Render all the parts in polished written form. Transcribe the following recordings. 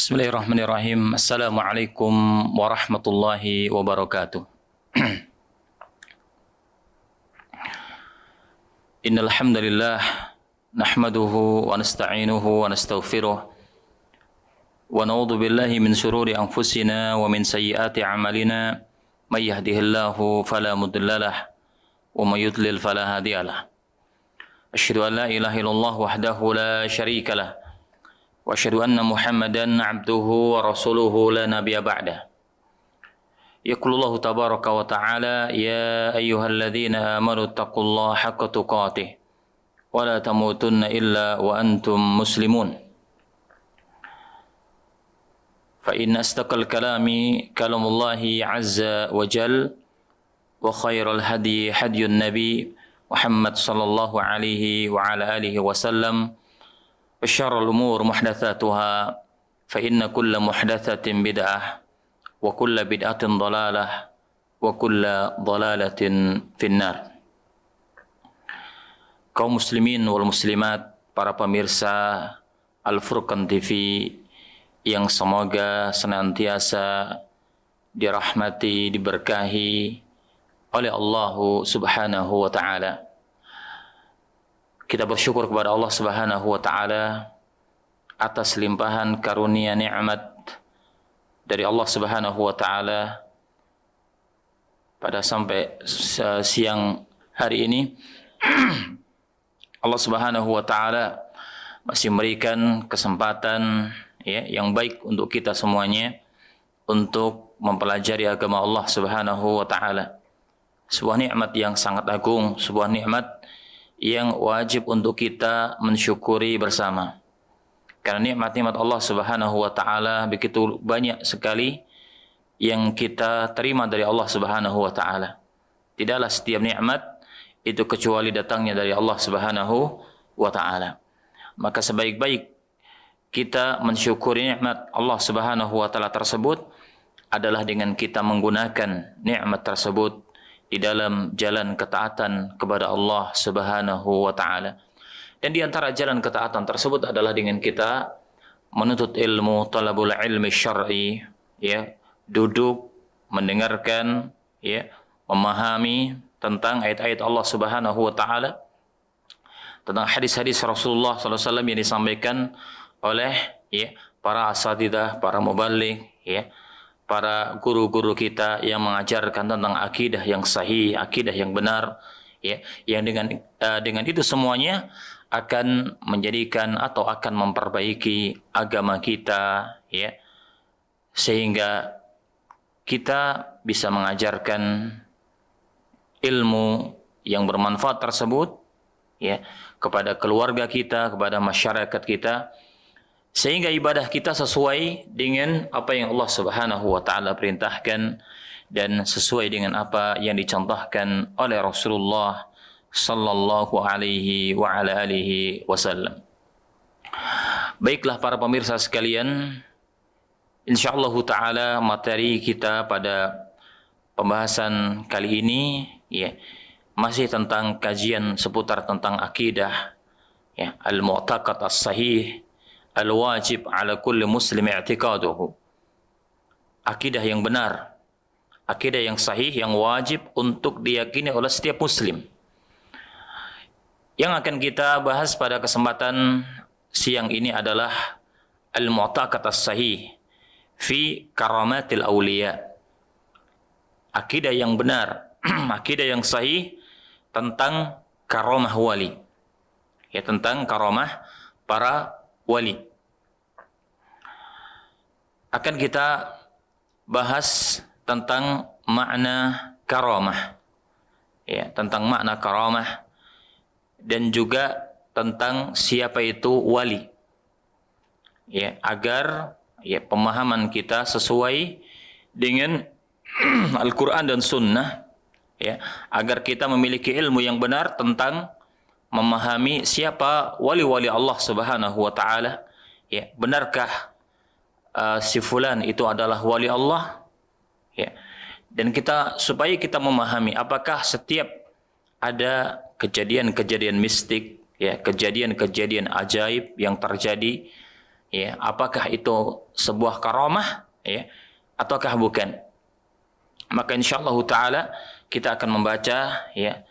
Bismillahirrahmanirrahim. Assalamualaikum warahmatullahi wabarakatuh. Innal hamdalillah nahmaduhu wa nasta'inuhu wa nastaghfiruh wa na'udzu billahi min shururi anfusina wa min sayyiati a'malina may yahdihillahu fala mudhillalah wa may yudlil fala hadiyalah. Asyhadu an la ilaha illallah wahdahu la syarikalah wa asyhadu anna Muhammadan abduhu wa rasuluhu la nabiyya ba'dah. Yaqulullahu tabaraka wa ta'ala ya ayyuhalladzina amanu taqullaha haqqa tuqatih wa la tamutunna illa wa antum muslimun. Fa inna astaqal kalami kalamullahi azza wa jal wa khairal hadi hadiyun nabi Muhammad sallallahu alaihi wa ala alihi wa sallam. وشر الأمور محدثاتها فإن كل محدثة بدعة وكل بدعة ضلالة وكل ضلالة في النار. Kaum muslimin wal muslimat, para pemirsa Al-Furqan TV yang semoga senantiasa dirahmati, diberkahi oleh Allah Subhanahu wa ta'ala. Kita bersyukur kepada Allah Subhanahu wa ta'ala atas limpahan karunia nikmat dari Allah Subhanahu wa ta'ala pada sampai siang hari ini. Allah Subhanahu wa ta'ala masih memberikan kesempatan yang baik untuk kita semuanya untuk mempelajari agama Allah Subhanahu wa ta'ala. Sebuah nikmat yang sangat agung, sebuah nikmat yang wajib untuk kita mensyukuri bersama. Karena nikmat-nikmat Allah Subhanahu wa ta'ala begitu banyak sekali yang kita terima dari Allah Subhanahu wa ta'ala. Tidaklah setiap nikmat itu kecuali datangnya dari Allah Subhanahu wa ta'ala. Maka sebaik-baik kita mensyukuri nikmat Allah Subhanahu wa ta'ala tersebut adalah dengan kita menggunakan nikmat tersebut di dalam jalan ketaatan kepada Allah Subhanahu wa ta'ala. Dan di antara jalan ketaatan tersebut adalah dengan kita menuntut ilmu, talabul ilmi syar'i, duduk, mendengarkan, memahami tentang ayat-ayat Allah Subhanahu wa ta'ala, tentang hadis-hadis Rasulullah SAW yang disampaikan oleh para asatidzah, para muballigh, para guru-guru kita yang mengajarkan tentang akidah yang sahih, akidah yang benar, yang dengan itu semuanya akan menjadikan atau akan memperbaiki agama kita, sehingga kita bisa mengajarkan ilmu yang bermanfaat tersebut, kepada keluarga kita, kepada masyarakat kita, sehingga ibadah kita sesuai dengan apa yang Allah Subhanahu wa ta'ala perintahkan dan sesuai dengan apa yang dicontohkan oleh Rasulullah sallallahu alaihi wa ala alihi wasallam. Baiklah para pemirsa sekalian, insyaallah ta'ala materi kita pada pembahasan kali ini masih tentang kajian seputar tentang akidah, al-mu'taqad as-sahih al-wajib ala kulli muslim i'tiqaduhu. Akidah yang benar, akidah yang sahih yang wajib untuk diyakini oleh setiap muslim. Yang akan kita bahas pada kesempatan siang ini adalah al-mu'taqad as-sahih fi karamatil awliya. Akidah yang benar, akidah yang sahih tentang karamah wali. Tentang karamah para wali. Akan kita bahas tentang makna karamah, tentang makna karamah dan juga tentang siapa itu wali, agar pemahaman kita sesuai dengan Al-Quran dan Sunnah, agar kita memiliki ilmu yang benar tentang memahami siapa wali-wali Allah Subhanahu wa ta'ala. Benarkah si fulan itu adalah wali Allah? Dan kita supaya kita memahami apakah setiap ada kejadian-kejadian mistik, kejadian-kejadian ajaib yang terjadi ya, apakah itu sebuah karamah, ya, ataukah bukan? Maka insyaallah taala kita akan membaca, ya,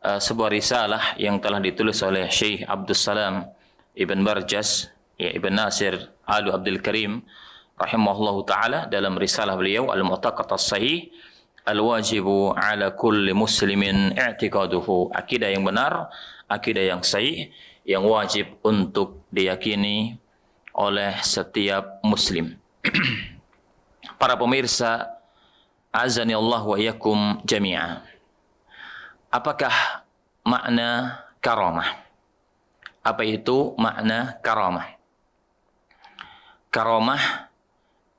sebuah risalah yang telah ditulis oleh Syekh Abdul Salam Ibn Barjas, ya, Ibn Nasir Alu Abdul Karim rahimahullahu taala, dalam risalah beliau Al-Mu'taqad As-Sahih Al-Wajibu ala kulli muslimin i'tiqaduhu, akidah yang benar, akidah yang sahih, yang wajib untuk diyakini oleh setiap muslim. Para pemirsa, azani Allah wa iyyakum jami'a. Apakah makna karamah? Apa itu makna karamah? Karamah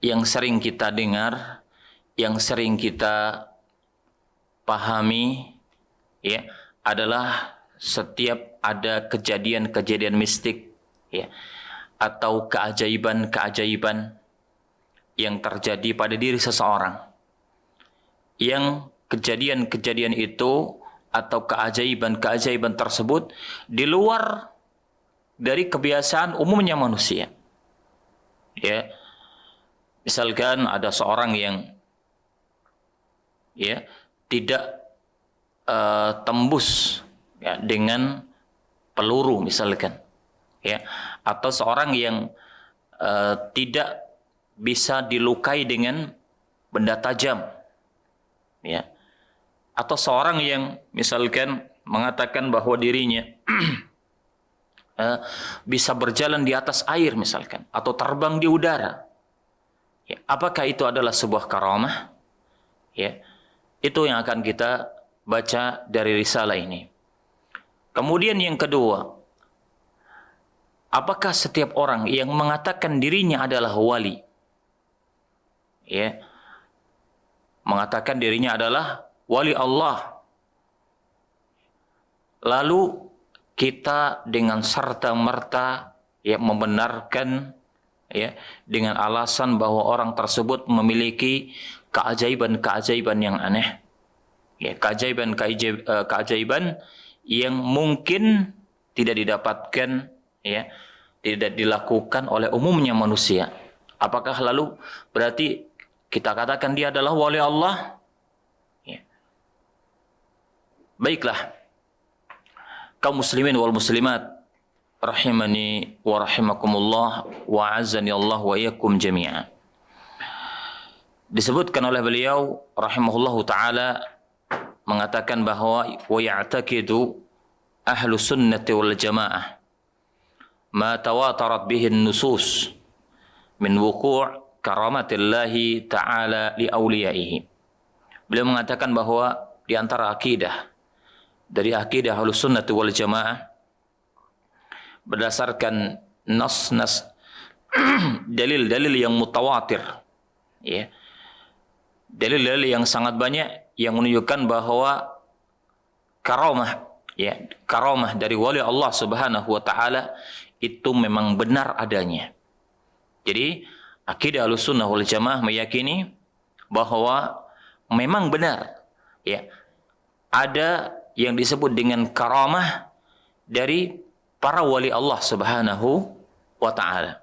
yang sering kita dengar, yang sering kita pahami, ya, adalah setiap ada kejadian-kejadian mistik, ya, atau keajaiban-keajaiban yang terjadi pada diri seseorang, yang kejadian-kejadian itu atau keajaiban-keajaiban tersebut di luar dari kebiasaan umumnya manusia. Ya, misalkan ada seorang yang, ya, tidak tembus, ya, dengan peluru misalkan, ya, atau seorang yang tidak bisa dilukai dengan benda tajam, ya, atau seorang yang misalkan mengatakan bahwa dirinya bisa berjalan di atas air misalkan, atau terbang di udara, ya, apakah itu adalah sebuah karamah? Ya, itu yang akan kita baca dari risalah ini. Kemudian yang kedua, apakah setiap orang yang mengatakan dirinya adalah wali, ya, mengatakan dirinya adalah wali Allah, lalu kita dengan serta-merta, ya, membenarkan, ya, dengan alasan bahwa orang tersebut memiliki keajaiban-keajaiban yang aneh, ya, keajaiban-keajaiban yang mungkin tidak didapatkan, ya, tidak dilakukan oleh umumnya manusia. Apakah lalu berarti kita katakan dia adalah wali Allah? Ya. Baiklah, kaum muslimin wal muslimat rahimani wa rahimakumullah wa azani Allah wa iyyakum jami'a. Disebutkan oleh beliau rahimahullahu taala, mengatakan bahwa wa ya'taqidu ahlu sunnati wal jamaah ma tawatarat bihi nusus min wuqu' karamatillahi ta'ala li awliyaihi. Beliau mengatakan bahwa di antara akidah, dari akidah ahlu sunnati wal jamaah, berdasarkan nas-nas dalil-dalil yang mutawatir, ya, dalil-dalil yang sangat banyak yang menunjukkan bahwa karamah, ya, karamah dari wali Allah Subhanahu wa taala itu memang benar adanya. Jadi akidah Ahlussunnah wal Jamaah meyakini bahwa memang benar, ya, ada yang disebut dengan karamah dari para wali Allah Subhanahu wa taala.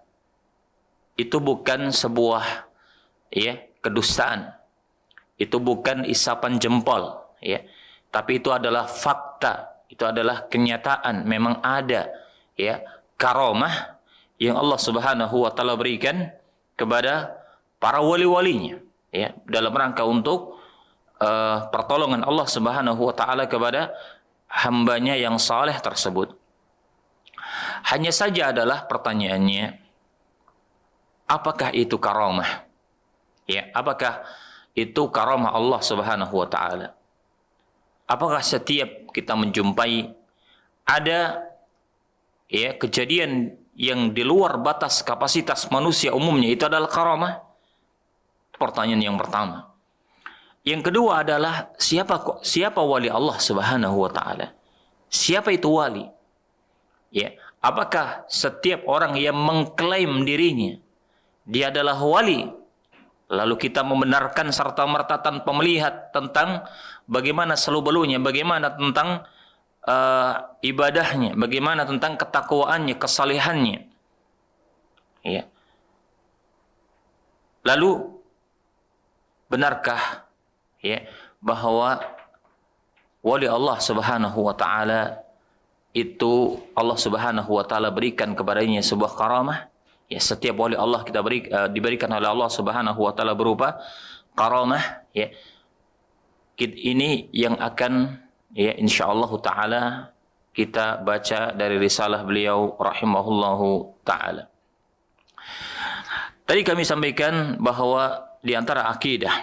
Itu bukan sebuah, ya, kedustaan. Itu bukan isapan jempol, ya, tapi itu adalah fakta, itu adalah kenyataan, memang ada, ya, karamah yang Allah Subhanahu wa taala berikan kepada para wali-walinya, ya, dalam rangka untuk pertolongan Allah Subhanahu wa taala kepada hambanya yang saleh tersebut. Hanya saja adalah pertanyaannya, apakah itu karamah? Ya, apakah itu karamah Allah Subhanahu wa taala? Apakah setiap kita menjumpai ada, ya, kejadian yang di luar batas kapasitas manusia umumnya itu adalah karamah? Pertanyaan yang pertama. Yang kedua adalah siapa wali Allah Subhanahu wa taala? Siapa itu wali? Ya, apakah setiap orang yang mengklaim dirinya dia adalah wali, lalu kita membenarkan serta-merta tanpa melihat tentang bagaimana seluk-beluknya, bagaimana tentang ibadahnya, bagaimana tentang ketakwaannya, kesalehannya, Ya. Lalu benarkah ya bahwa wali Allah Subhanahu wa taala itu Allah Subhanahu wa taala berikan kepadanya sebuah karamah? Ya, setiap wali Allah diberikan oleh Allah Subhanahu wa taala berupa karamah, ya. Ini yang akan ya insyaallah taala kita baca dari risalah beliau rahimahullahu taala. Tadi kami sampaikan bahwa di antara akidah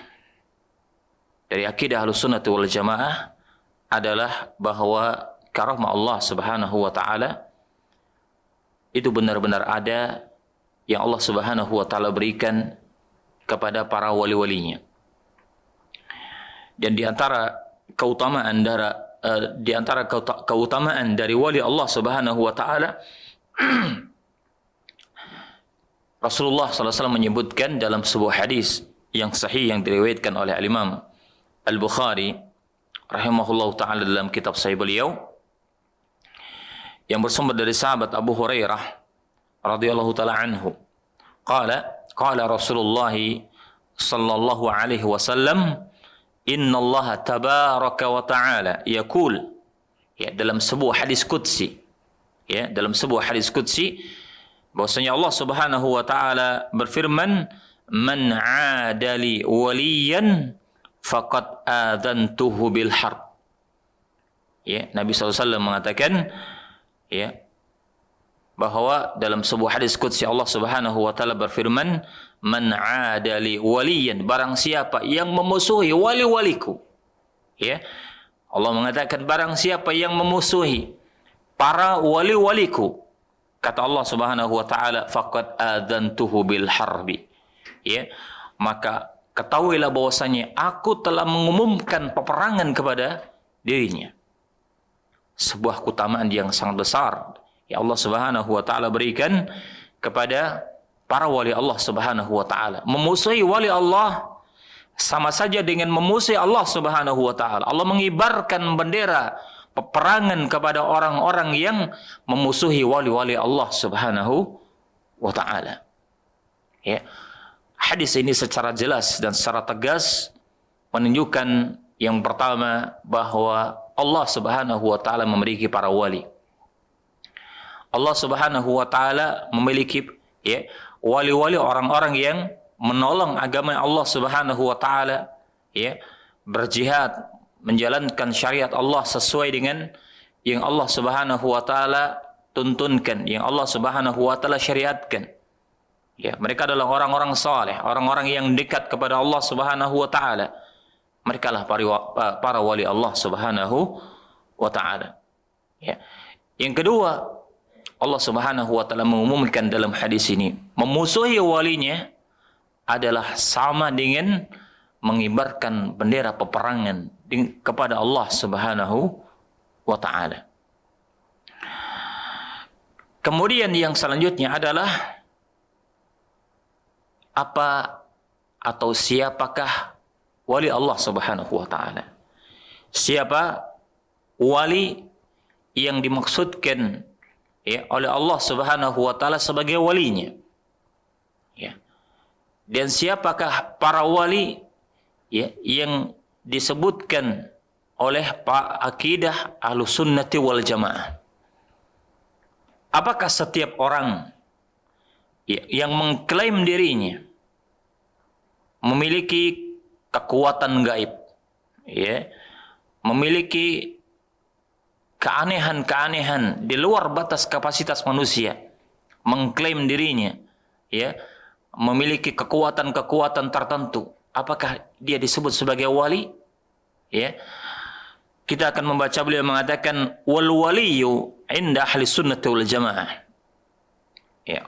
dari akidah Ahlussunnah wal Jamaah adalah bahwa karamah Allah Subhanahu wa taala itu benar-benar ada yang Allah Subhanahu wa taala berikan kepada para wali-walinya. Dan di antara keutamaan dari wali Allah Subhanahu wa taala Rasulullah SAW menyebutkan dalam sebuah hadis yang sahih yang diriwayatkan oleh Al-Imam Al-Bukhari rahimahullahu taala dalam kitab sahih beliau yang bersumber dari sahabat Abu Hurairah radhiyallahu taala anhu. Qala Rasulullah sallallahu alaihi wasallam, "Inna Allah tabaraka wa ta'ala yaqul." Ya, dalam sebuah hadis qudsi. Ya, dalam sebuah hadis qudsi bahwasanya Allah Subhanahu wa taala berfirman, "Man 'adali waliyan faqad adzantuhu bil harb." Ya, Nabi SAW mengatakan ya bahwa dalam sebuah hadis qudsi Allah Subhanahu wa taala berfirman, "Man 'adali waliyan," barang siapa yang memusuhi wali-waliku. Ya. Allah mengatakan barang siapa yang memusuhi para wali-waliku, kata Allah Subhanahu wa taala, faqad adzantuhu bil harbi. Ya, maka ketahuilah bahwasanya aku telah mengumumkan peperangan kepada dirinya. Sebuah keutamaan yang sangat besar yang Allah Subhanahu wa taala berikan kepada para wali Allah Subhanahu wa taala. Memusuhi wali Allah sama saja dengan memusuhi Allah Subhanahu wa taala. Allah mengibarkan bendera peperangan kepada orang-orang yang memusuhi wali-wali Allah Subhanahu wa taala. Ya. Hadis ini secara jelas dan secara tegas menunjukkan yang pertama bahwa Allah Subhanahu wa taala memiliki para wali. Allah Subhanahu wa taala memiliki ya wali-wali, orang-orang yang menolong agama Allah Subhanahu wa taala, ya, berjihad menjalankan syariat Allah sesuai dengan yang Allah Subhanahu wa taala tuntunkan, yang Allah Subhanahu wa taala syariatkan. Ya, mereka adalah orang-orang saleh, orang-orang yang dekat kepada Allah Subhanahu wa taala. Mereka lah para wali Allah Subhanahu wa taala. Ya. Yang kedua, Allah Subhanahu wa taala mengumumkan dalam hadis ini, memusuhi walinya adalah sama dengan mengibarkan bendera peperangan kepada Allah Subhanahu wa taala. Kemudian yang selanjutnya adalah apa atau siapakah wali Allah Subhanahu wa taala? Siapa wali yang dimaksudkan ya oleh Allah Subhanahu wa taala sebagai walinya? Ya. Dan siapakah para wali ya yang disebutkan oleh akidah Ahlussunnah wal Jamaah? Apakah setiap orang ya, yang mengklaim dirinya memiliki kekuatan gaib, ya, memiliki keanehan-keanehan di luar batas kapasitas manusia, mengklaim dirinya ya memiliki kekuatan-kekuatan tertentu, apakah dia disebut sebagai wali? Ya. Kita akan membaca beliau mengatakan wal waliyu inda ahli sunnah wal jamaah. Ya.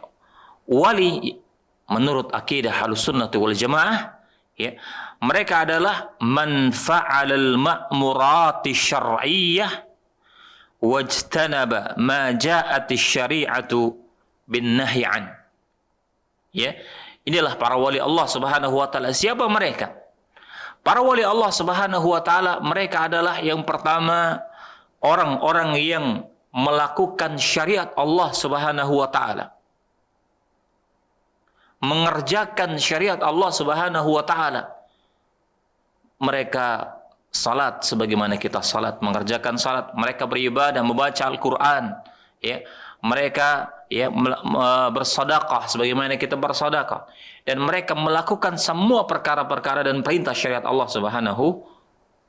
Wali menurut akidah Ahlus Sunnah wal Jamaah, ya, mereka adalah man fa'alal ma'murati syar'iyyah wajtanaba ma ja'ati syari'atu bin nahyi an. Ya, inilah para wali Allah Subhanahu wa taala. Siapa mereka? Para wali Allah Subhanahu wa taala mereka adalah yang pertama orang-orang yang melakukan syariat Allah Subhanahu wa taala. mengerjakan syariat Allah Subhanahu wa taala. Mereka salat sebagaimana kita salat, mengerjakan salat, mereka beribadah, membaca Al-Qur'an, ya. Mereka bersedekah sebagaimana kita bersedekah, dan mereka melakukan semua perkara-perkara dan perintah syariat Allah Subhanahu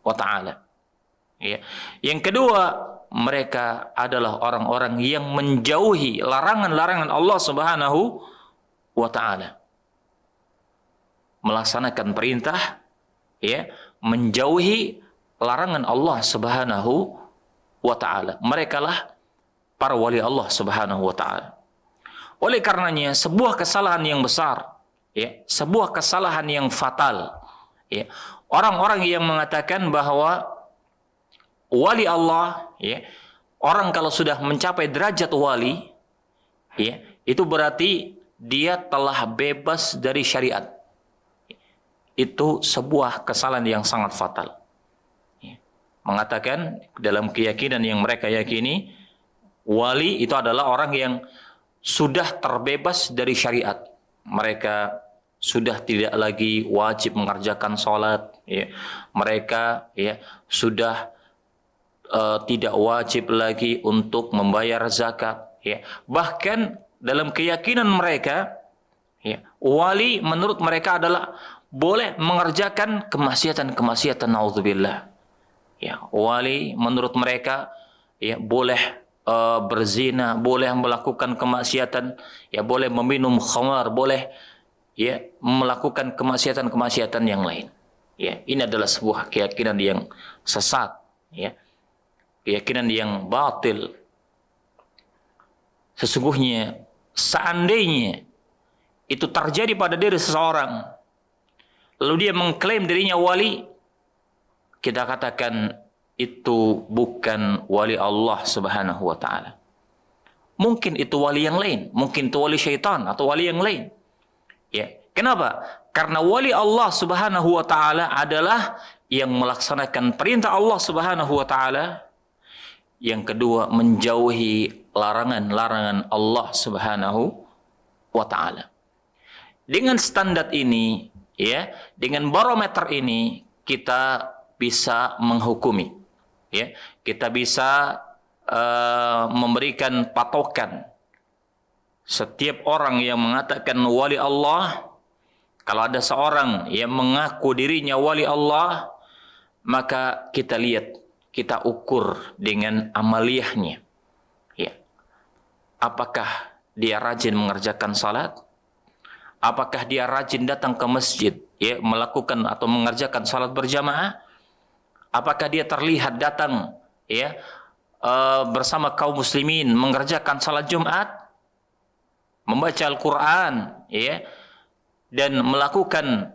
wa taala. Ya. Yang kedua, mereka adalah orang-orang yang menjauhi larangan-larangan Allah Subhanahu wa taala. Melaksanakan perintah, ya, menjauhi larangan Allah Subhanahu wa taala. Mereka lah para wali Allah Subhanahu wa taala. Oleh karenanya sebuah kesalahan yang besar, ya, sebuah kesalahan yang fatal, ya, orang-orang yang mengatakan bahwa wali Allah, ya, orang kalau sudah mencapai derajat wali, ya, itu berarti dia telah bebas dari syariat. Itu sebuah kesalahan yang sangat fatal. Ya. Mengatakan dalam keyakinan yang mereka yakini, wali itu adalah orang yang sudah terbebas dari syariat. Mereka sudah tidak lagi wajib mengerjakan sholat. Ya. Mereka, ya, sudah tidak wajib lagi untuk membayar zakat. Ya. Bahkan dalam keyakinan mereka, ya, wali menurut mereka adalah boleh mengerjakan kemaksiatan-kemaksiatan, naudzubillah. Ya, wali menurut mereka, ya, boleh berzina, boleh melakukan kemaksiatan, ya, boleh meminum khamar, boleh, ya, melakukan kemaksiatan-kemaksiatan yang lain. Ya, ini adalah sebuah keyakinan yang sesat, ya. Keyakinan yang batil. Sesungguhnya seandainya itu terjadi pada diri seseorang, lalu dia mengklaim dirinya wali, kita katakan itu bukan wali Allah Subhanahu wa taala. Mungkin itu wali yang lain, mungkin itu wali syaitan atau wali yang lain. Ya, kenapa? Karena wali Allah Subhanahu wa taala adalah yang melaksanakan perintah Allah Subhanahu wa taala. Yang kedua, menjauhi larangan-larangan Allah Subhanahu wa taala. Dengan standar ini, ya, dengan barometer ini kita bisa menghukumi, ya, kita bisa memberikan patokan. Setiap orang yang mengatakan wali Allah, kalau ada seorang yang mengaku dirinya wali Allah, maka kita lihat, kita ukur dengan amaliyahnya. Ya. Apakah dia rajin mengerjakan salat? Apakah dia rajin datang ke masjid, ya, melakukan atau mengerjakan salat berjamaah? Apakah dia terlihat datang, ya, bersama kaum muslimin mengerjakan salat Jumat, membaca Al-Quran, ya, dan melakukan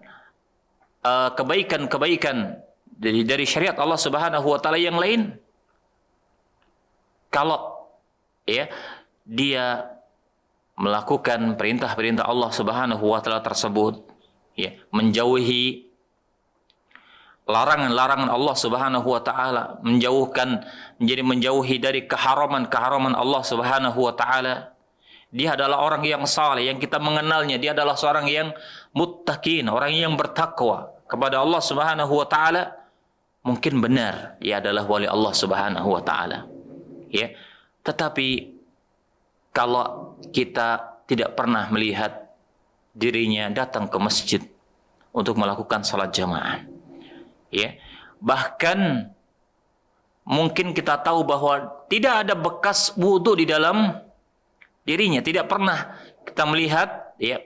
kebaikan-kebaikan dari syariat Allah Subhanahu wa taala yang lain? Kalau, ya, dia melakukan perintah-perintah Allah Subhanahu wa taala tersebut, ya, menjauhi larangan-larangan Allah Subhanahu wa taala, menjauhi dari keharaman-keharaman Allah Subhanahu wa taala, dia adalah orang yang saleh, yang kita mengenalnya, dia adalah seorang yang muttaqin, orang yang bertakwa kepada Allah Subhanahu wa taala. Mungkin benar ia adalah wali Allah Subhanahu wa taala. Ya. Tetapi kalau kita tidak pernah melihat dirinya datang ke masjid untuk melakukan salat jamaah, ya, bahkan mungkin kita tahu bahwa tidak ada bekas wudu di dalam dirinya, tidak pernah kita melihat, ya,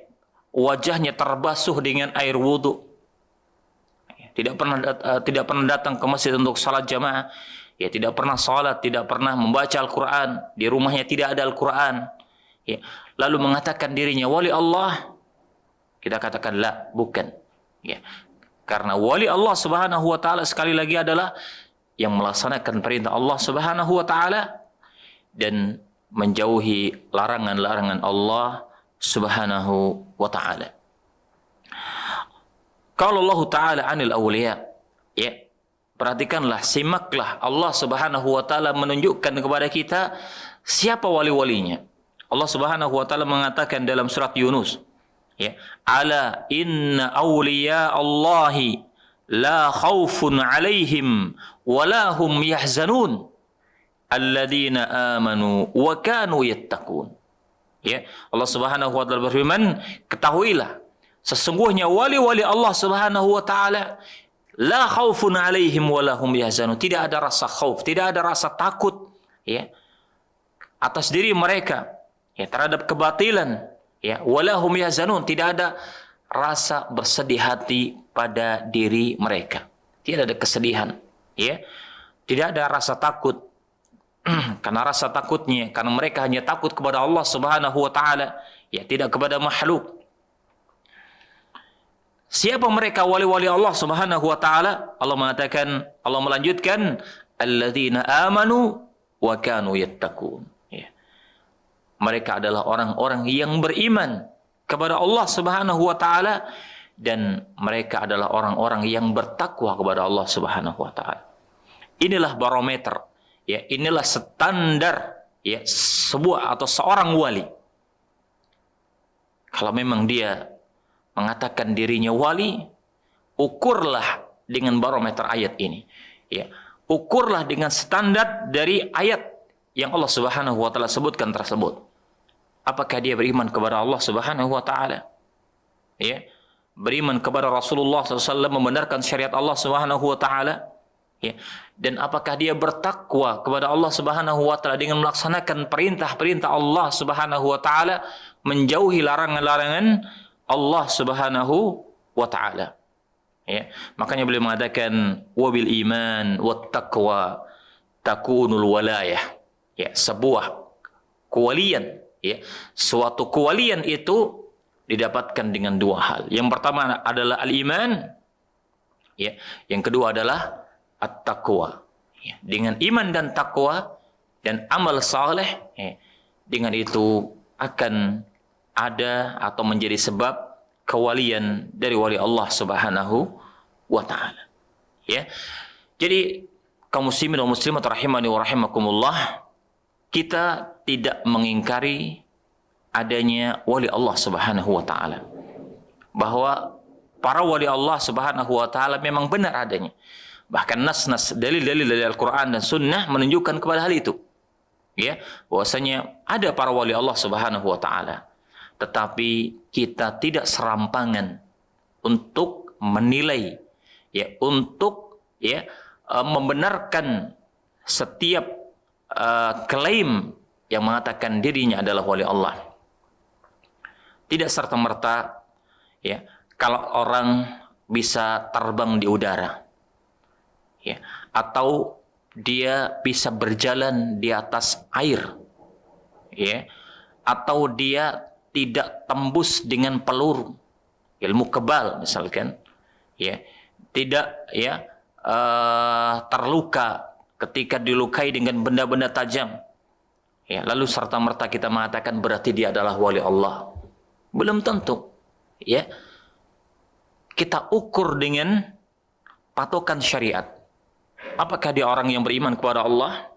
wajahnya terbasuh dengan air wudu, tidak pernah datang ke masjid untuk salat jamaah, ya, tidak pernah salat, tidak pernah membaca Al-Quran, di rumahnya tidak ada Al-Quran, ya, lalu mengatakan dirinya wali Allah, kita katakan la, bukan, ya. Karena wali Allah Subhanahu wa taala sekali lagi adalah yang melaksanakan perintah Allah Subhanahu wa taala dan menjauhi larangan-larangan Allah Subhanahu wa taala. Kalau Allah taala anil awliya, ya, perhatikanlah, simaklah, Allah Subhanahu wa taala menunjukkan kepada kita siapa wali-walinya. Allah Subhanahu wa taala mengatakan dalam surat Yunus Ya, ala inna awliya Allahi la khaufun alaihim wa la hum yahzanun alladzina amanu wa kanu yattaqun. Ya, Allah Subhanahu wa taala berfirman, ketahuilah sesungguhnya wali-wali Allah Subhanahu wa taala la khaufun alaihim wa la hum yahzanun. Tidak ada rasa khauf, tidak ada rasa takut ya atas diri mereka ya terhadap kebatilan ya, wa la hum yahzanun, tidak ada rasa bersedih hati pada diri mereka. Tidak ada kesedihan ya. Tidak ada rasa takut. Karena rasa takutnya, karena mereka hanya takut kepada Allah Subhanahu wa taala, ya tidak kepada makhluk. Siapa mereka wali-wali Allah Subhanahu wa taala? Allah mengatakan, Allah melanjutkan, alladzina amanu wa kanu yattaqun. Ya. Mereka adalah orang-orang yang beriman kepada Allah Subhanahu wa taala dan mereka adalah orang-orang yang bertakwa kepada Allah Subhanahu wa taala. Inilah barometer. Ya, inilah standar ya sebuah atau seorang wali. Kalau memang dia mengatakan dirinya wali, ukurlah dengan barometer ayat ini. Ya, ukurlah dengan standar dari ayat yang Allah Subhanahu wa taala sebutkan tersebut. Apakah dia beriman kepada Allah Subhanahu wa taala? Ya, beriman kepada Rasulullah SAW, membenarkan syariat Allah Subhanahu wa taala? Ya. Dan apakah dia bertakwa kepada Allah Subhanahu wa taala dengan melaksanakan perintah-perintah Allah Subhanahu wa taala, menjauhi larangan-larangan Allah Subhanahu wa taala. Ya. Makanya beliau mengatakan wabil iman wat taqwa takunul walayah. Ya, sebuah kewalian, ya. Suatu kewalian itu didapatkan dengan dua hal. Yang pertama adalah al-iman. Ya. Yang kedua adalah at-taqwa. Ya, dengan iman dan takwa dan amal saleh, ya, dengan itu akan ada atau menjadi sebab kewalian dari wali Allah Subhanahu wa taala. Ya. Jadi kaum muslimin dan muslimat rahimani wa rahimakumullah, kita tidak mengingkari adanya wali Allah Subhanahu wa taala. Bahwa para wali Allah Subhanahu wa taala memang benar adanya. Bahkan nas-nas dalil-dalil dari Al-Quran dan Sunnah menunjukkan kepada hal itu. Ya, bahwasanya ada para wali Allah Subhanahu wa taala. Tetapi kita tidak serampangan untuk menilai, ya, untuk ya membenarkan setiap klaim yang mengatakan dirinya adalah wali Allah. Tidak serta-merta ya kalau orang bisa terbang di udara, ya, atau dia bisa berjalan di atas air, ya, atau dia tidak tembus dengan peluru, ilmu kebal misalkan, ya, tidak ya terluka ketika dilukai dengan benda-benda tajam, ya, lalu serta merta kita mengatakan berarti dia adalah wali Allah. Belum tentu, ya. Kita ukur dengan patokan syariat. Apakah dia orang yang beriman kepada Allah?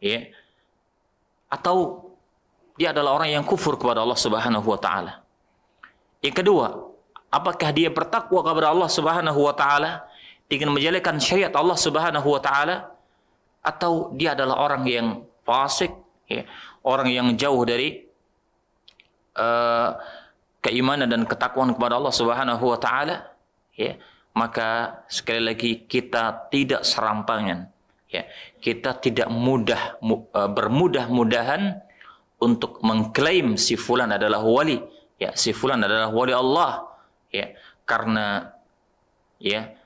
Ya. Atau dia adalah orang yang kufur kepada Allah Subhanahu wa taala? Yang kedua, apakah dia bertakwa kepada Allah Subhanahu wa taala dengan menjalankan syariat Allah Subhanahu wa taala, atau dia adalah orang yang fasik, ya, orang yang jauh dari keimanan dan ketakwaan kepada Allah Subhanahu wa taala, ya? Maka sekali lagi kita tidak serampangan, ya, kita tidak bermudah-mudahan untuk mengklaim si fulan adalah wali, ya, si fulan adalah wali Allah, ya, karena ya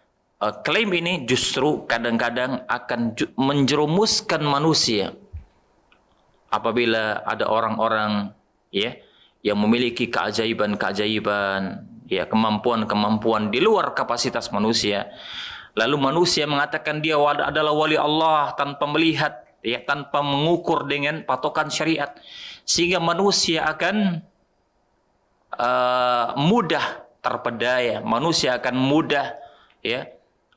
klaim ini justru kadang-kadang akan menjerumuskan manusia apabila ada orang-orang, ya, yang memiliki keajaiban-keajaiban, ya, kemampuan-kemampuan di luar kapasitas manusia. Lalu manusia mengatakan dia adalah wali Allah tanpa melihat, ya, tanpa mengukur dengan patokan syariat, sehingga manusia akan mudah terpedaya, manusia akan mudah, ya,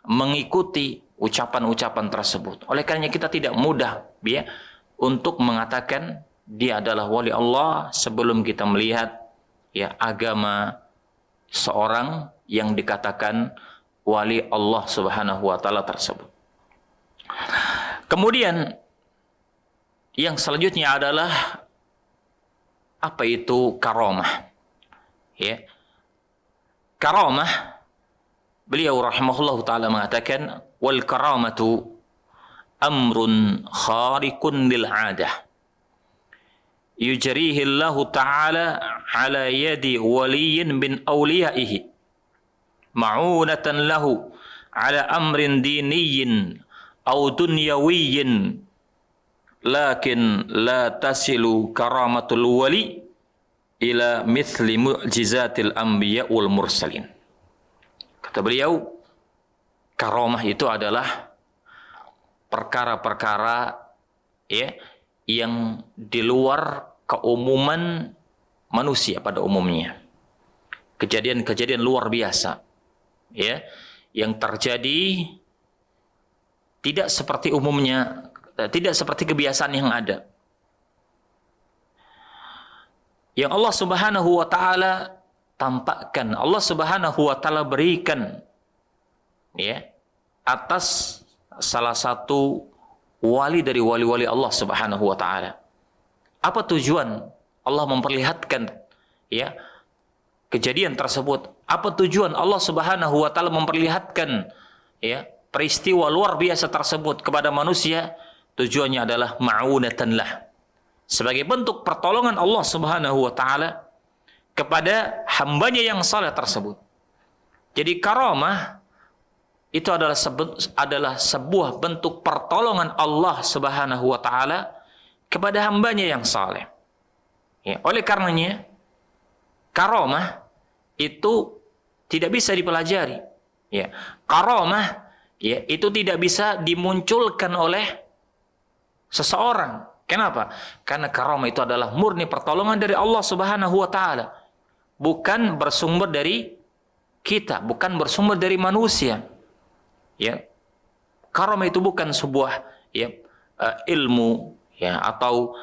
mengikuti ucapan-ucapan tersebut. Oleh karenanya kita tidak mudah, ya, untuk mengatakan dia adalah wali Allah sebelum kita melihat ya agama seorang yang dikatakan wali Allah Subhanahu wa taala tersebut. Kemudian yang selanjutnya adalah apa itu karamah? Ya. Karamah, beliau rahimahullahu taala mengatakan wal karamatu amrun khariqun lil 'adah yujrihi Allah taala ala yadi waliyyin min awliyaihi ma'unatan lahu ala amrin diniyyin aw dunyawiyyin lakin la tasilu karamatul wali ila mithli mu'jizatil anbiya wal mursalin. Kata beliau, karamah itu adalah perkara-perkara ya yang di luar keumuman manusia pada umumnya. Kejadian-kejadian luar biasa ya yang terjadi tidak seperti umumnya, tidak seperti kebiasaan yang ada. Yang Allah Subhanahu wa taala tampakkan, Allah Subhanahu wa taala berikan ya atas salah satu wali dari wali-wali Allah Subhanahu wa taala. Apa tujuan Allah memperlihatkan ya kejadian tersebut? Apa tujuan Allah Subhanahu wa taala memperlihatkan ya peristiwa luar biasa tersebut kepada manusia? Tujuannya adalah ma'unatan lah, sebagai bentuk pertolongan Allah Subhanahu wa taala kepada hambanya yang saleh tersebut. Jadi karamah itu adalah sebuah bentuk pertolongan Allah Subhanahu wa taala kepada hambanya yang saleh. Ya, oleh karenanya karamah itu tidak bisa dipelajari. Ya, karamah ya itu tidak bisa dimunculkan oleh seseorang. Kenapa? Karena karamah itu adalah murni pertolongan dari Allah Subhanahu wa taala. Bukan bersumber dari kita, bukan bersumber dari manusia. Ya. Karamah itu bukan sebuah ya ilmu ya atau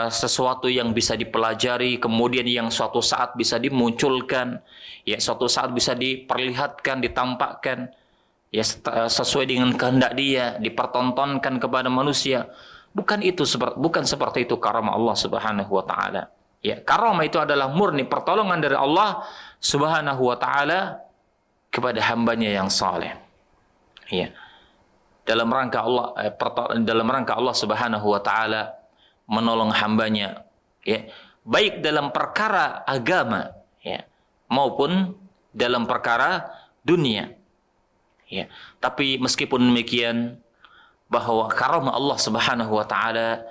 sesuatu yang bisa dipelajari kemudian yang suatu saat bisa dimunculkan, ya suatu saat bisa diperlihatkan, ditampakkan ya sesuai dengan kehendak dia, dipertontonkan kepada manusia. Bukan seperti itu karamah Allah Subhanahu wa taala. Ya, karamah itu adalah murni pertolongan dari Allah Subhanahu wa taala kepada hambanya yang saleh. Ya. Dalam rangka Allah Subhanahu wa taala menolong hambanya ya, baik dalam perkara agama ya maupun dalam perkara dunia. Ya. Tapi meskipun demikian bahwa karamah Allah Subhanahu wa taala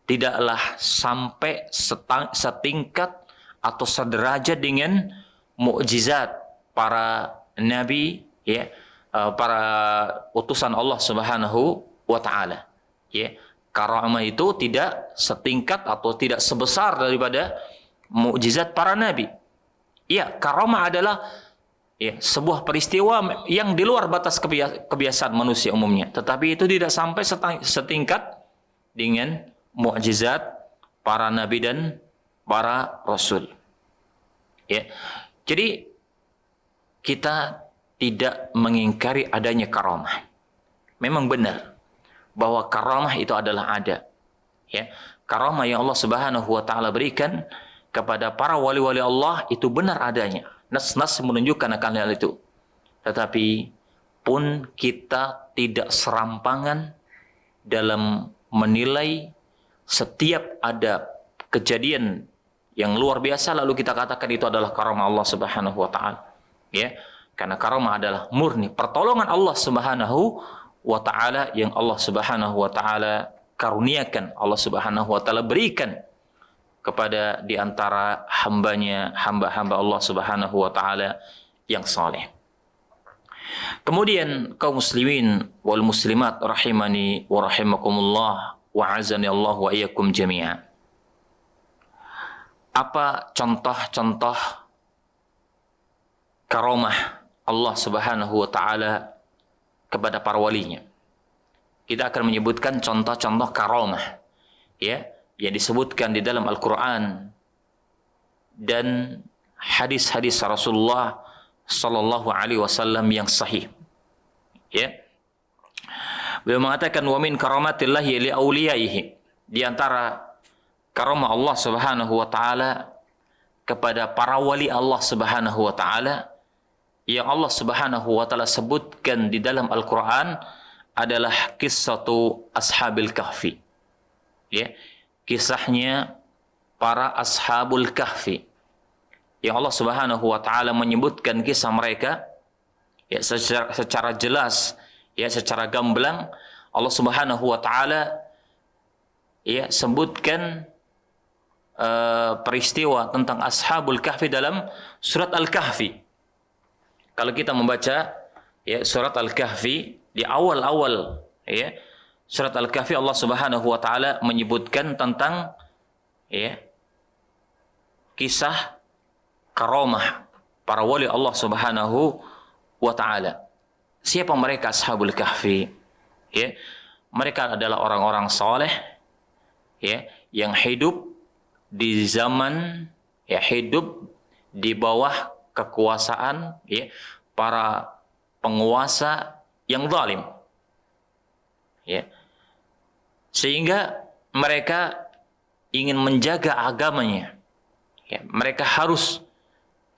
tidaklah sampai setingkat atau sederajat dengan mukjizat para nabi ya, para utusan Allah Subhanahu wa taala. Ya, karamah itu tidak setingkat atau tidak sebesar daripada mukjizat para nabi. Ya, karamah adalah ya, sebuah peristiwa yang di luar batas kebiasaan manusia umumnya, tetapi itu tidak sampai setingkat dengan mukjizat para nabi dan para rasul. Ya. Jadi kita tidak mengingkari adanya karamah. Memang benar bahwa karamah itu adalah ada. Ya. Karamah yang Allah Subhanahu wa taala berikan kepada para wali-wali Allah itu benar adanya. Nas-nas menunjukkan akan hal itu. Tetapi pun kita tidak serampangan dalam menilai setiap ada kejadian yang luar biasa lalu kita katakan itu adalah karamah Allah Subhanahu wa taala. Ya, karena karamah adalah murni pertolongan Allah Subhanahu wa taala yang Allah Subhanahu wa taala karuniakan, Allah Subhanahu wa taala berikan kepada di antara hamba-hamba Allah Subhanahu wa taala yang saleh. Kemudian kaum muslimin wal muslimat rahimani wa rahimakumullah wa azani Allah wa iyyakum jami'a. Apa contoh-contoh karamah Allah Subhanahu wa taala kepada para walinya? Kita akan menyebutkan contoh-contoh karamah ya yang disebutkan di dalam Al-Qur'an dan hadis-hadis Rasulullah sallallahu alaihi wasallam yang sahih. Ya. Beliau mengatakan wa min karamatillahi li auliyaihi, di antara karamah Allah Subhanahu wa taala kepada para wali Allah Subhanahu wa taala yang Allah Subhanahu wa taala sebutkan di dalam Al-Qur'an adalah qissatu ashabil kahfi. Ya, kisahnya para ashabul kahfi. Yang Allah Subhanahu wa taala menyebutkan kisah mereka ya secara jelas, ya secara gamblang. Allah Subhanahu wa taala ya sebutkan peristiwa tentang ashabul kahfi dalam surat Al-Kahfi. Kalau kita membaca ya surat Al-Kahfi di awal-awal ya surat Al-Kahfi, Allah Subhanahu wa taala menyebutkan tentang ya kisah karamah para wali Allah Subhanahu wa taala. Siapa mereka ashabul kahfi? Ya, mereka adalah orang-orang saleh ya yang hidup di zaman ya hidup di bawah kekuasaan ya para penguasa yang zalim. Ya. Sehingga mereka ingin menjaga agamanya. Ya, mereka harus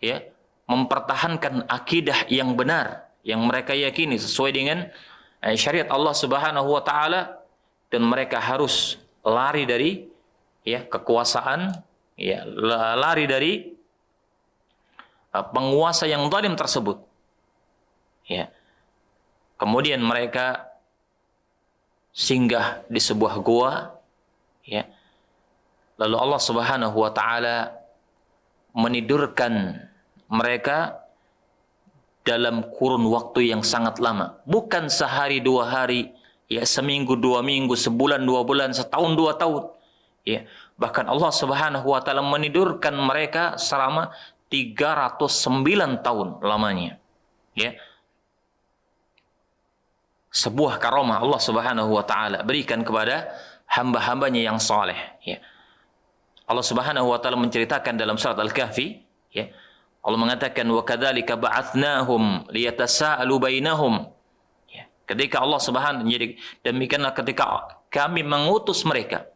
ya mempertahankan akidah yang benar yang mereka yakini sesuai dengan syariat Allah Subhanahu wa taala, dan mereka harus lari dari ya kekuasaan, ya lari dari penguasa yang zalim tersebut. Ya. Kemudian mereka singgah di sebuah gua, ya. Lalu Allah Subhanahu wa taala menidurkan mereka dalam kurun waktu yang sangat lama, bukan sehari dua hari, ya seminggu dua minggu, sebulan dua bulan, setahun dua tahun, ya. Bahkan Allah Subhanahu wa taala menidurkan mereka selama 309 tahun lamanya, ya. Sebuah karamah Allah Subhanahu wa taala berikan kepada hamba-hambanya yang saleh, ya. Allah Subhanahu wa taala menceritakan dalam surat Al-Kahfi, ya. Allah mengatakan wa kadzalika ba'atsnahum liyatasaalu bainahum. Ya. Ketika Allah Subhanahu jadi demikianlah ketika kami mengutus mereka.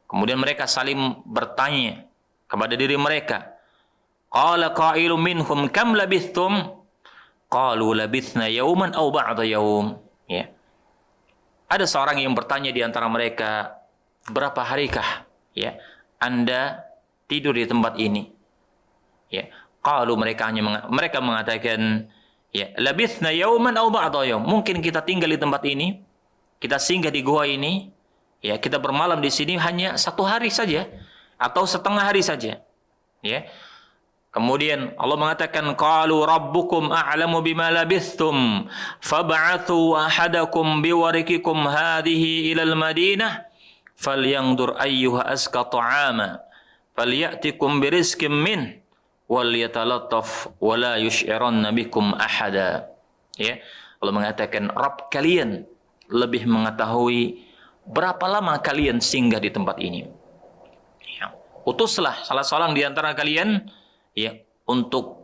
Kemudian mereka saling bertanya kepada diri mereka. Qala qailun minhum kam labithtum? Qalu labithna yawman aw ba'da yawm. Ya. Ada seorang yang bertanya di antara mereka, berapa harikah ya Anda tidur di tempat ini? Ya, qalu mereka mengatakan ya labithna yawman aw ba'da yawm. Mungkin kita tinggal di tempat ini, kita singgah di gua ini, ya kita bermalam di sini hanya satu hari saja atau setengah hari saja. Ya. Kemudian Allah mengatakan qalu rabbukum a'lamu bima labithtum fab'athu ahadakum biwarikikum hadhihi ila al-madinah falyanzur ayyuha azka ta'ama falyatikum birizqin min wal yatalattaf wa la yush'iranna bikum ahada. Ya, Allah mengatakan Rabb kalian lebih mengetahui berapa lama kalian singgah di tempat ini. Ya, utuslah salah seorang di antara kalian ya untuk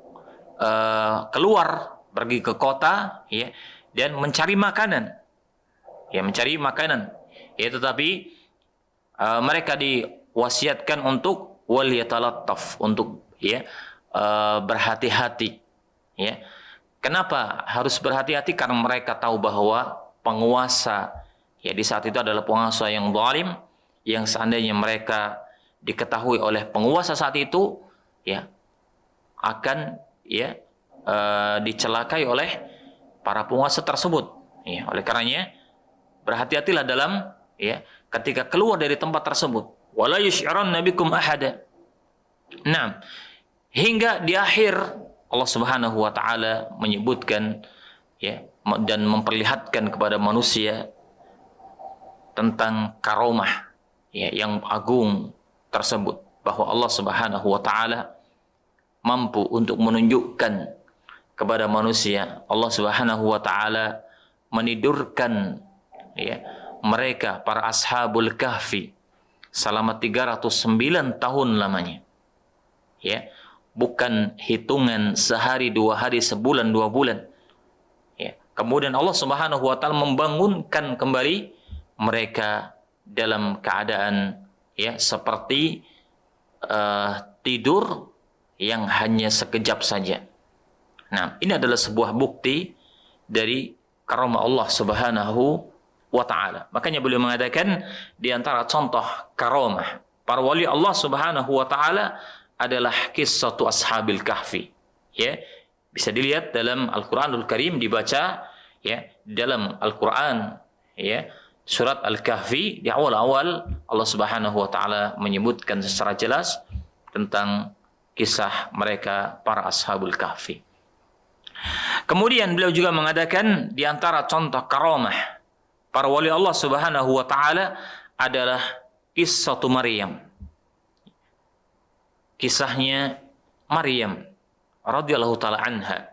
keluar pergi ke kota ya dan mencari makanan. Ya, mencari makanan. Ya, tetapi mereka diwasiatkan untuk wal yatalattaf, untuk ya berhati-hati, ya. Kenapa harus berhati-hati? Karena mereka tahu bahwa penguasa ya di saat itu adalah penguasa yang zalim, yang seandainya mereka diketahui oleh penguasa saat itu ya akan ya dicelakai oleh para penguasa tersebut, ya. Oleh karenanya berhati-hatilah dalam ya ketika keluar dari tempat tersebut. Wala yusy'iranna bikum ahada. Nah, hingga di akhir Allah Subhanahu wa taala menyebutkan ya dan memperlihatkan kepada manusia tentang karamah ya yang agung tersebut, bahwa Allah Subhanahu wa taala mampu untuk menunjukkan kepada manusia. Allah Subhanahu wa taala menidurkan ya mereka para ashabul kahfi selama 309 tahun lamanya. Ya, bukan hitungan sehari, 2 hari, sebulan, 2 bulan. Ya. Kemudian Allah Subhanahu wa taala membangunkan kembali mereka dalam keadaan ya seperti tidur yang hanya sekejap saja. Nah, ini adalah sebuah bukti dari karamah Allah Subhanahu wa taala. Makanya beliau mengatakan di antara contoh karamah para wali Allah Subhanahu wa taala adalah kisah ashabil kahfi. Ya, bisa dilihat dalam Al-Qur'anul Karim, dibaca ya dalam Al-Qur'an ya. Surat Al-Kahfi di awal-awal Allah Subhanahu wa taala menyebutkan secara jelas tentang kisah mereka para ashabul kahfi. Kemudian beliau juga mengatakan di antara contoh karamah para wali Allah Subhanahu wa taala adalah kisah Maryam. Kisahnya Maryam radhiyallahu taala anha.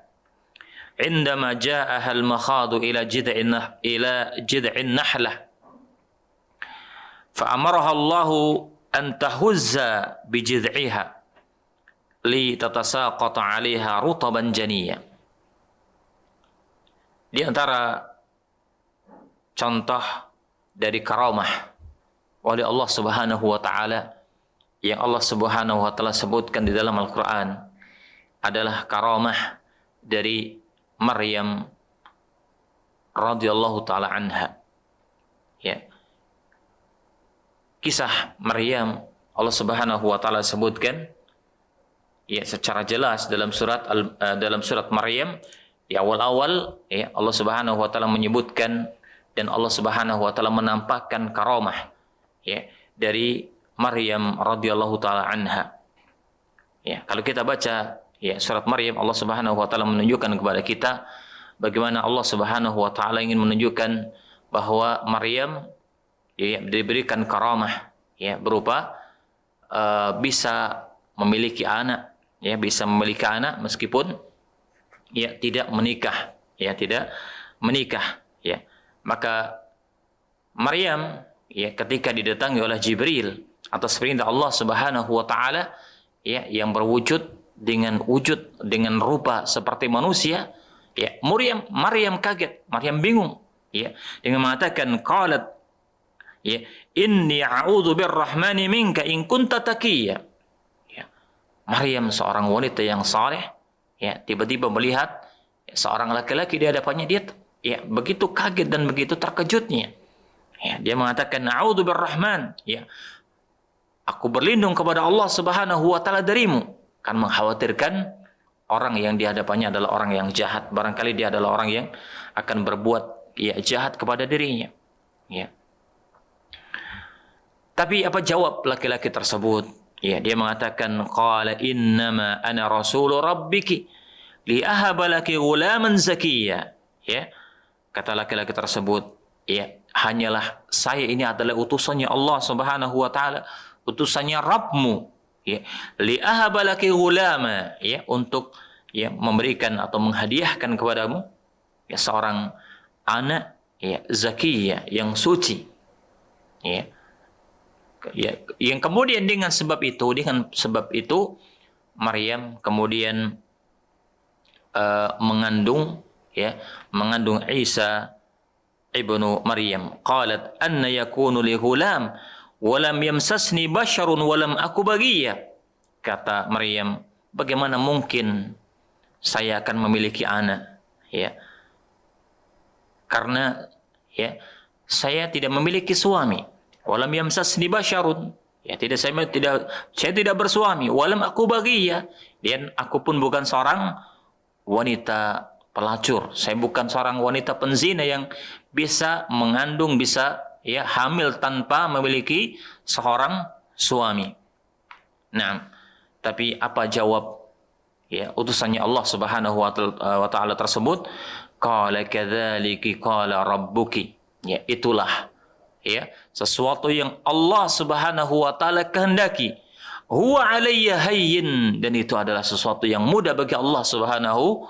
عندما جاءها المخاض إلى جذع النحلة فأمرها الله أن تهز بجذعها لتتساقط عليها رطبا جنيا. Di antara contoh dari karamah oleh Allah Subhanahu wa taala yang Allah Subhanahu wa taala sebutkan di dalam Al-Qur'an adalah karamah dari Maryam radhiyallahu taala anha. Ya. Kisah Maryam Allah Subhanahu wa taala sebutkan ya secara jelas dalam surat Maryam di awal-awal ya Allah Subhanahu wa taala menyebutkan dan Allah Subhanahu wa taala menampakkan karamah ya dari Maryam radhiyallahu taala anha. Ya, kalau kita baca ya surat Maryam, Allah Subhanahu wa taala menunjukkan kepada kita bagaimana Allah Subhanahu wa taala ingin menunjukkan bahwa Maryam ya diberikan karamah ya berupa bisa memiliki anak ya, bisa memiliki anak meskipun ya tidak menikah ya, maka Maryam ya ketika didatangi oleh Jibril atas perintah Allah Subhanahu wa taala ya yang berwujud dengan rupa seperti manusia ya, Maryam kaget, Maryam bingung ya, dengan mengatakan qalat ya inni a'udzu birrahmani minka in kunta taqiyya. Ya, Maryam seorang wanita yang saleh ya tiba-tiba melihat ya, seorang laki-laki di hadapannya, dia ya begitu kaget dan begitu terkejutnya. Ya, dia mengatakan a'udzu birrahman ya, aku berlindung kepada Allah Subhanahu wa taala darimu. Kan mengkhawatirkan orang yang di hadapannya adalah orang yang jahat, barangkali dia adalah orang yang akan berbuat ya jahat kepada dirinya ya. Tapi apa jawab laki-laki tersebut? Ya, dia mengatakan qala innama ana rasul rabbiki li ahaba laki ghulaman zakiyya. Ya. Kata laki-laki tersebut, ya, hanyalah saya ini adalah utusannya Allah Subhanahu wa taala, utusannya Rabbmu. Ya, li ahaba laki ghulama, ya, untuk ya memberikan atau menghadiahkan kepadamu ya seorang anak ya zakiyah yang suci. Ya. Ya, yang kemudian dengan sebab itu Maryam kemudian mengandung Isa ibnu Maryam. Qalat anna yakunu li ghulam walam yamsasni basharun walam aku baghiyya. Kata Maryam, bagaimana mungkin saya akan memiliki anak ya, karena ya saya tidak memiliki suami. Walam yamsasni basyarun, ya saya tidak bersuami. Walam aku baghiyya, dan aku pun bukan seorang wanita pelacur. Saya bukan seorang wanita penzina yang bisa mengandung, bisa ya hamil tanpa memiliki seorang suami. Nah, tapi apa jawab ya utusannya Allah Subhanahu wa taala tersebut? Qala kadzalika qala rabbuki. Ya, itulah ya sesuatu yang Allah Subhanahu wa taala kehendaki. Huwa alayya hayyin, dan itu adalah sesuatu yang mudah bagi Allah Subhanahu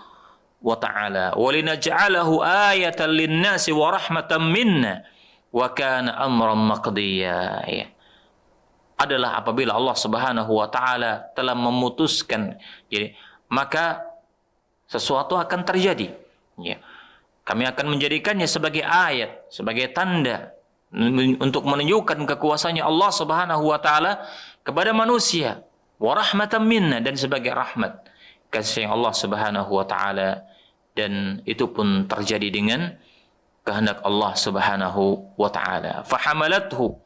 wa taala. Wa linaj'alahu ayatan lin-nasi wa rahmatan minna wa kana amran maqdiya. Ya. adalah apabila Allah Subhanahu wa taala telah memutuskan, jadi maka sesuatu akan terjadi. Ya. Kami akan menjadikannya sebagai ayat, sebagai tanda untuk menunjukkan kekuasaannya Allah Subhanahu wa taala kepada manusia, wa rahmatan minna, dan sebagai rahmat kasih Allah Subhanahu wa taala, dan itu pun terjadi dengan kehendak Allah Subhanahu wa taala. Fahamalathu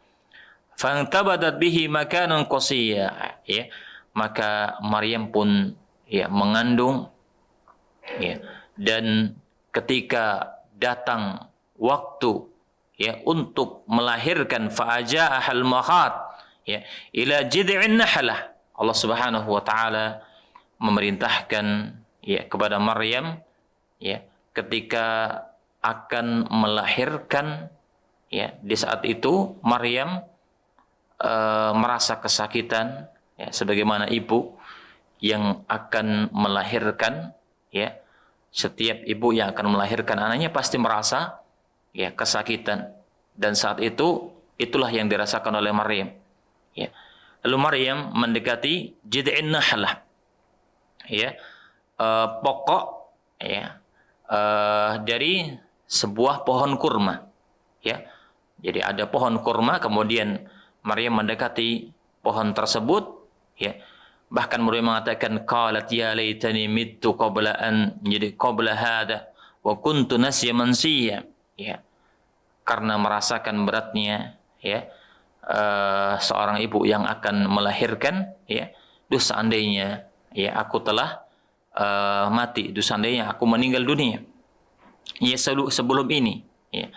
fantabadat bihi makanan qasiyya, ya. Maka Maryam pun ya mengandung, ya, dan ketika datang waktu ya untuk melahirkan, fa'aja'ahal makhat, ya, ila jid'in nahlah, Allah Subhanahu wa taala memerintahkan ya kepada Maryam, ya, ketika akan melahirkan, ya, di saat itu Maryam merasa kesakitan, ya, sebagaimana ibu yang akan melahirkan, ya, setiap ibu yang akan melahirkan anaknya pasti merasa ya kesakitan, dan saat itu itulah yang dirasakan oleh Maryam, ya. Lalu Maryam mendekati jid'in nahlah, ya, pokok, ya, dari sebuah pohon kurma, ya. Jadi ada pohon kurma, kemudian Maryam mendekati pohon tersebut, ya. Bahkan Maryam mengatakan, qalat ya laitani mittu qabla an, jadi qabla hada wa kuntu nasya mansiya, ya. Karena merasakan beratnya, ya, seorang ibu yang akan melahirkan, ya, seandainya ya aku telah mati, seandainya aku meninggal dunia, ya, sebelum ini, ya.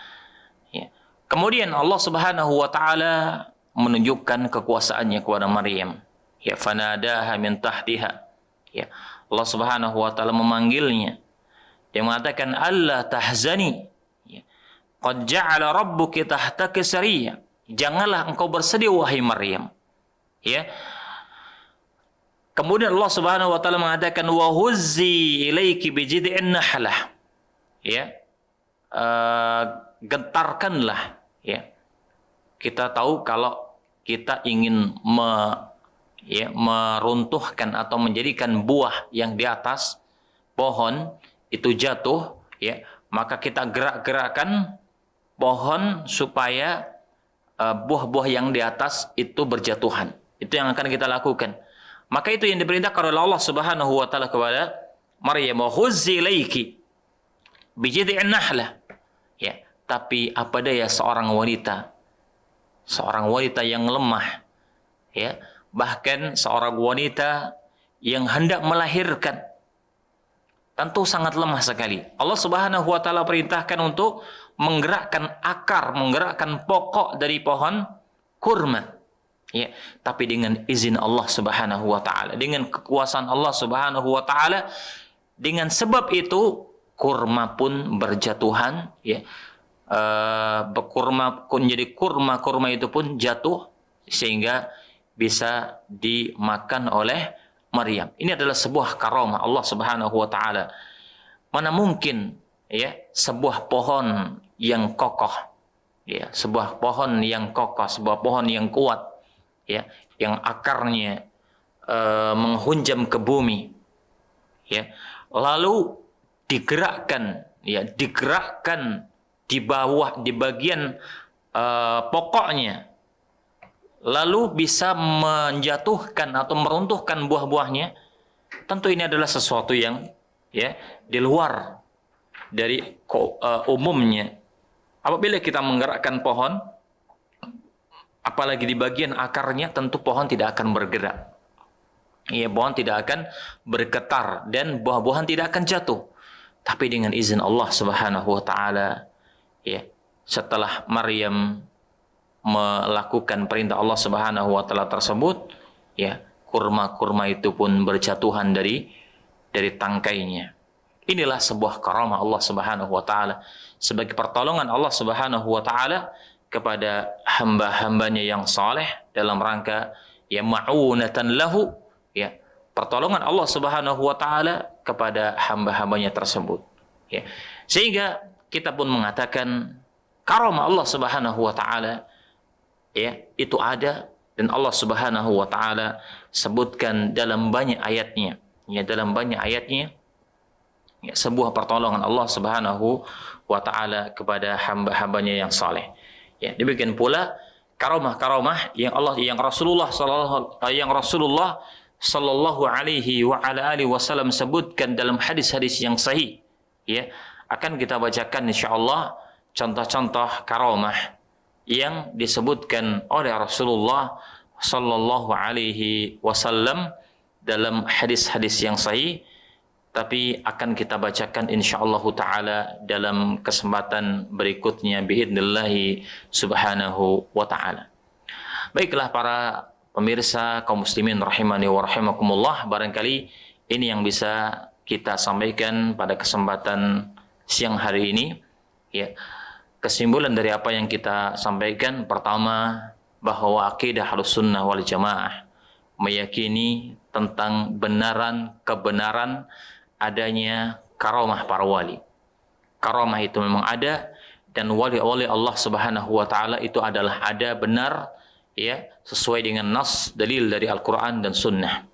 Ya. Kemudian Allah Subhanahu wa taala menunjukkan kekuasaannya kepada Maryam, ya, fanadaha min tahtiha, ya. Allah Subhanahu wa taala memanggilnya, dia mengatakan alla tahzani, ya, qad ja'ala rabbuki tahtaki sariyya, janganlah engkau bersedih wahai Maryam, ya. Kemudian Allah Subhanahu wa taala mengatakan wa huzzi ilaiki bijid'in nahlah, ya, gentarkanlah, ya. Kita tahu kalau kita ingin meruntuhkan atau menjadikan buah yang di atas pohon itu jatuh, ya, maka kita gerak-gerakkan pohon supaya buah-buah yang di atas itu berjatuhan. Itu yang akan kita lakukan. Maka itu yang diperintahkan oleh Allah Subhanahu wa taala kepada Maryam, huzzi ilaiki bijid'in nahlah, ya. Tapi apa daya seorang wanita yang lemah, ya, bahkan seorang wanita yang hendak melahirkan, tentu sangat lemah sekali. Allah Subhanahu wa taala perintahkan untuk menggerakkan akar, menggerakkan pokok dari pohon kurma, ya, tapi dengan izin Allah Subhanahu wa taala, dengan kekuasaan Allah Subhanahu wa taala. Dengan sebab itu kurma pun berjatuhan, ya. Kurma itu pun jatuh sehingga bisa dimakan oleh Maryam. Ini adalah sebuah karamah Allah Subhanahu wa taala. Mana mungkin, ya, sebuah pohon yang kokoh, ya, sebuah pohon yang kokoh, sebuah pohon yang kuat, ya, yang akarnya menghunjam ke bumi, ya, lalu digerakkan, ya, digerakkan di bawah, di bagian pokoknya, lalu bisa menjatuhkan atau meruntuhkan buah-buahnya. Tentu ini adalah sesuatu yang, ya, di luar dari umumnya. Apabila kita menggerakkan pohon, apalagi di bagian akarnya, tentu pohon tidak akan bergerak. Ya, pohon tidak akan bergetar dan buah-buahan tidak akan jatuh. Tapi dengan izin Allah Subhanahu wa taala, ya, setelah Maryam melakukan perintah Allah Subhanahu wa taala tersebut, ya, kurma-kurma itu pun berjatuhan dari tangkainya. Inilah sebuah karamah Allah Subhanahu wa taala, sebagai pertolongan Allah Subhanahu wa taala kepada hamba-hambanya yang saleh dalam rangka, ya, ma'unatan lahu, ya, pertolongan Allah Subhanahu wa taala kepada hamba-hambanya tersebut, ya. Sehingga kita pun mengatakan karamah Allah Subhanahu wa taala, ya, itu ada Dan Allah Subhanahu wa taala sebutkan dalam banyak ayatnya, ya dalam banyak ayatnya, ya, sebuah pertolongan Allah Subhanahu wa taala kepada hamba-hambanya yang saleh. Ya, demikian pula karamah-karamah yang Rasulullah sallallahu alaihi wa ala alihi wasallam sebutkan dalam hadis-hadis yang sahih. Ya, akan kita bacakan insyaallah contoh-contoh karamah yang disebutkan oleh Rasulullah sallallahu alaihi wasallam dalam hadis-hadis yang sahih, tapi akan kita bacakan insyaallah taala dalam kesempatan berikutnya biidznillah subhanahu wa taala. Baiklah para pemirsa kaum muslimin rahimani wa rahimakumullah, barangkali ini yang bisa kita sampaikan pada kesempatan siang hari ini. Ya, kesimpulan dari apa yang kita sampaikan, pertama bahwa akidah Ahlussunnah wal Jamaah meyakini tentang kebenaran adanya karamah para wali. Karamah itu memang ada, dan wali-wali Allah Subhanahu wa taala itu adalah ada benar, ya, sesuai dengan nas dalil dari Al-Qur'an dan Sunnah.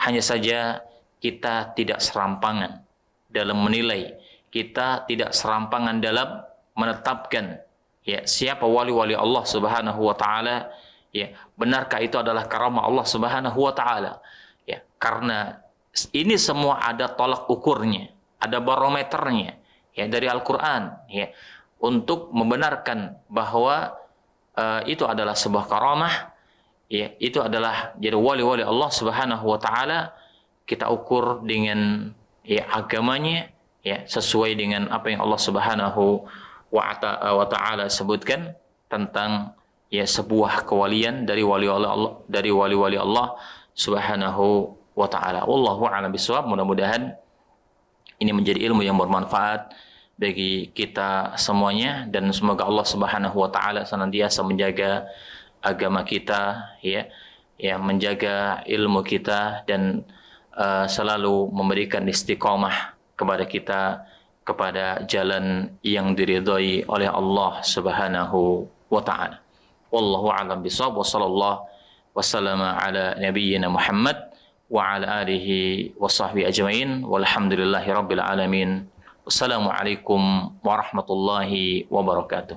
Hanya saja kita tidak serampangan dalam menilai, kita tidak serampangan dalam menetapkan, ya, siapa wali-wali Allah Subhanahu wa taala, ya, benarkah itu adalah karamah Allah Subhanahu wa taala? Ya, karena ini semua ada tolak ukurnya, ada barometernya, ya, dari Al-Qur'an, ya, untuk membenarkan bahwa itu adalah sebuah karamah, ya, itu adalah jadi wali-wali Allah Subhanahu wa taala. Kita ukur dengan, ya, agamanya, ya, sesuai dengan apa yang Allah Subhanahu wa taala sebutkan tentang, ya, sebuah kewalian dari wali-wali Allah Subhanahu wa ta'ala. Wallahu a'lam bishawab. Mudah-mudahan ini menjadi ilmu yang bermanfaat bagi kita semuanya, dan semoga Allah Subhanahu wa ta'ala senantiasa menjaga agama kita, ya, menjaga ilmu kita, dan selalu memberikan istiqamah kepada kita kepada jalan yang diridhai oleh Allah Subhanahu wa ta'ala. Wallahu a'lam bishawab. Wa sallallahu wasallama ala nabiyyina Muhammad wa ala alihi wa sahbihi ajma'in, walhamdulillahi rabbil alamin. Wassalamualaikum warahmatullahi wabarakatuh.